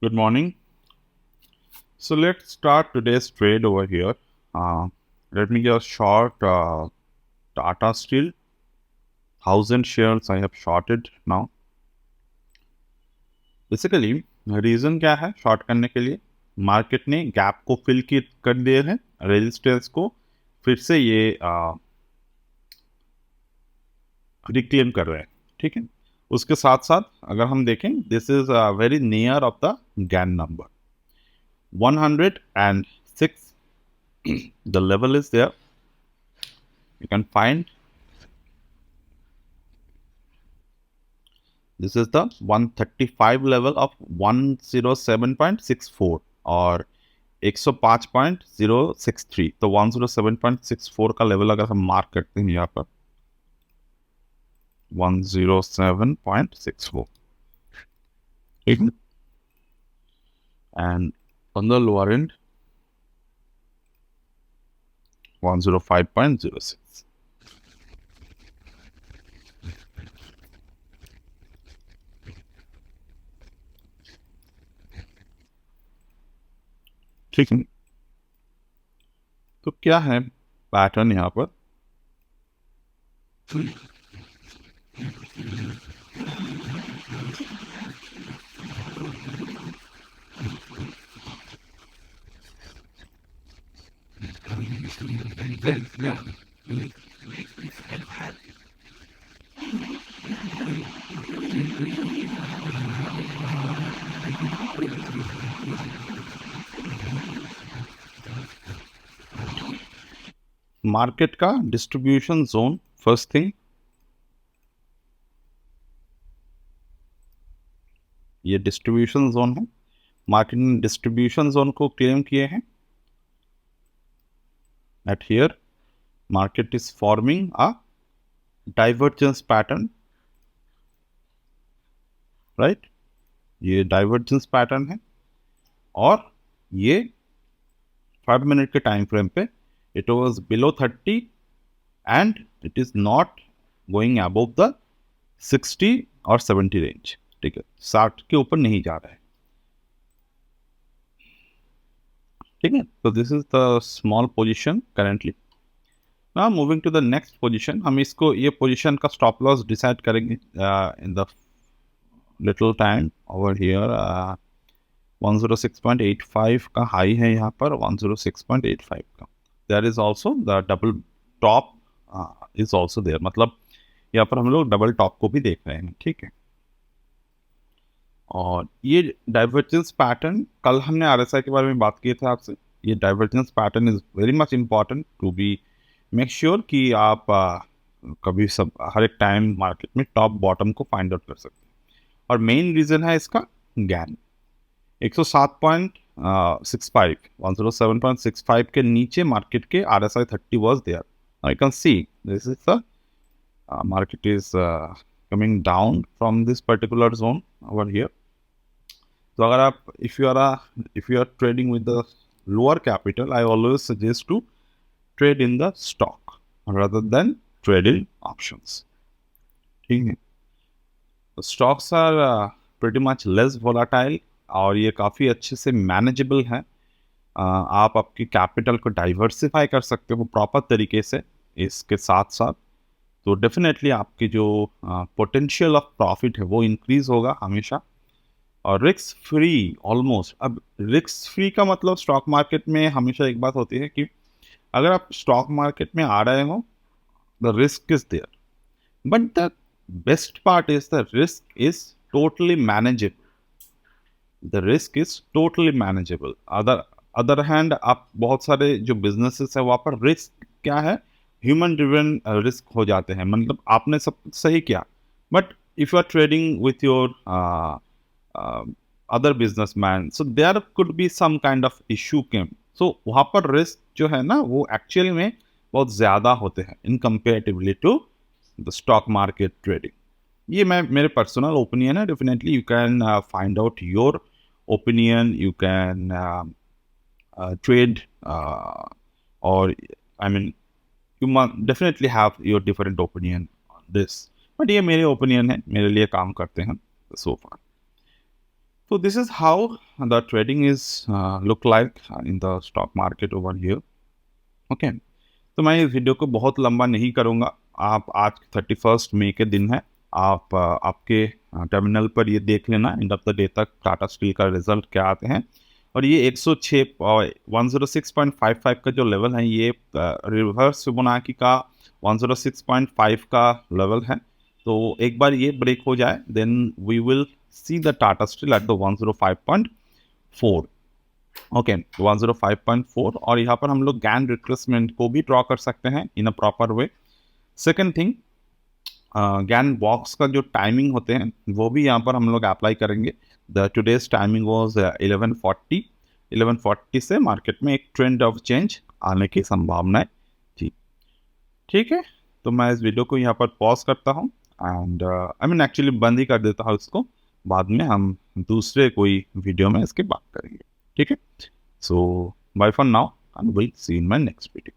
Good morning. So let's start today's trade over here. Let me just short Tata Steel. 1,000 shares I have shorted now. Basically, reason क्या है short करने के लिए? Market ने gap को fill कर दिए हैं, रेजिस्टेंस को फिर से ये रिक्लेम कर रहे हैं, ठीक है। उसके साथ साथ अगर हम देखें, this is very near of the Gann number 106. The level is there. You can find this is the 135 level of 107.64 और 105.063. तो 107.64 का लेवल अगर हम मार्क करते हैं यहाँ पर 107.64, ठीक है, and on the lower end 105.06. ठीक है, तो क्या है पैटर्न यहाँ पर? मार्केट का डिस्ट्रीब्यूशन जोन, फर्स्ट थिंग ये डिस्ट्रीब्यूशन जोन है। मार्केट ने डिस्ट्रीब्यूशन जोन को क्लेम किए हैं। At here, market is forming a divergence pattern, right? ये divergence pattern है और ये 5 मिनट के टाइम फ्रेम पे it was below 30 and it is not going above the 60 और 70 रेंज, ठीक है, 60 के ऊपर नहीं जा रहा है, ठीक है। तो this is the small position currently. Now moving to the next position, हम इसको ये पोजीशन का स्टॉप लॉस डिसाइड करेंगे in the little time over here. 106.85 का हाई है यहाँ पर, 106.85 का। There is also the double top is also there, मतलब यहाँ पर हम लोग डबल टॉप को भी देख रहे हैं, ठीक है। और ये डाइवर्जेंस पैटर्न, कल हमने आरएसआई के बारे में बात की थी आपसे। ये divergence pattern is very much important to be make sure कि आप कभी सब हर एक टाइम मार्केट में टॉप बॉटम को फाइंड आउट कर सकते हैं। और मेन रीजन है इसका गैन 107.65, 107.65 के नीचे मार्केट के RSI 30 वाज देयर। I can see this is the market is coming down from this particular zone over here. तो अगर आप if you are trading with the lower capital, I always suggest to trade in the stock rather than trade in options, ठीक है। Stocks are pretty much less volatile और ये काफ़ी अच्छे से मैनेजेबल है। आप आपकी कैपिटल को डाइवर्सिफाई कर सकते हो प्रॉपर तरीके से इसके साथ साथ, तो डेफिनेटली आपकी जो पोटेंशियल ऑफ प्रॉफिट है वो इंक्रीज होगा हमेशा। और रिस्क फ्री ऑलमोस्ट, अब रिस्क फ्री का मतलब स्टॉक मार्केट में हमेशा एक बात होती है कि अगर आप स्टॉक मार्केट में आ रहे हो, the risk is there, but the best part is the risk is totally manageable. The risk is totally manageable. Other hand आप बहुत सारे जो बिजनेसेस है वहाँ पर रिस्क क्या है, ह्यूमन ड्रिवन रिस्क हो जाते हैं। मतलब आपने सब सही किया, but if you are trading with your other businessman, so there could be some kind of issue came, so वहाँ पर रिस्क जो है ना वो एक्चुअली में बहुत ज़्यादा होते हैं in comparatively to the stock market trading. ये मेरे पर्सनल ओपिनियन है। Definitely you can find out your opinion, you can trade or I mean you must definitely have your different opinion on this, but ये मेरे opinion है, मेरे लिए काम करते हैं so far। So this is how the trading is look like in the stock market over here. Okay. तो मैं इस वीडियो को बहुत लंबा नहीं करूँगा। आप आज 31 मई के दिन है, आप आपके टर्मिनल पर ये देख लेना एंड ऑफ द डे तक टाटा स्टील का रिजल्ट क्या आते हैं। और ये 106 106.55 का जो लेवल है, ये रिवर्स फिबोनाची का 106.5 का लेवल है। तो एक बार ये ब्रेक हो जाए, then we will see the Tata Steel at the 105.4। Okay, 105.4। और यहाँ पर हम लोग गैन रिट्रेसमेंट को भी ड्रॉ कर सकते हैं in a proper way. Second thing, Gann box का जो टाइमिंग होते हैं वो भी यहाँ पर हम लोग अप्लाई करेंगे। द टुडेज टाइमिंग वाज 11:40 से मार्केट में एक ट्रेंड ऑफ चेंज आने की संभावना है। ठीक है, तो मैं इस वीडियो को यहाँ पर पॉज करता हूँ एंड आई मीन एक्चुअली बंद ही कर देता हूँ इसको, बाद में हम दूसरे कोई वीडियो में इसकी बात करेंगे। ठीक है, so bye for now and will see in my next video.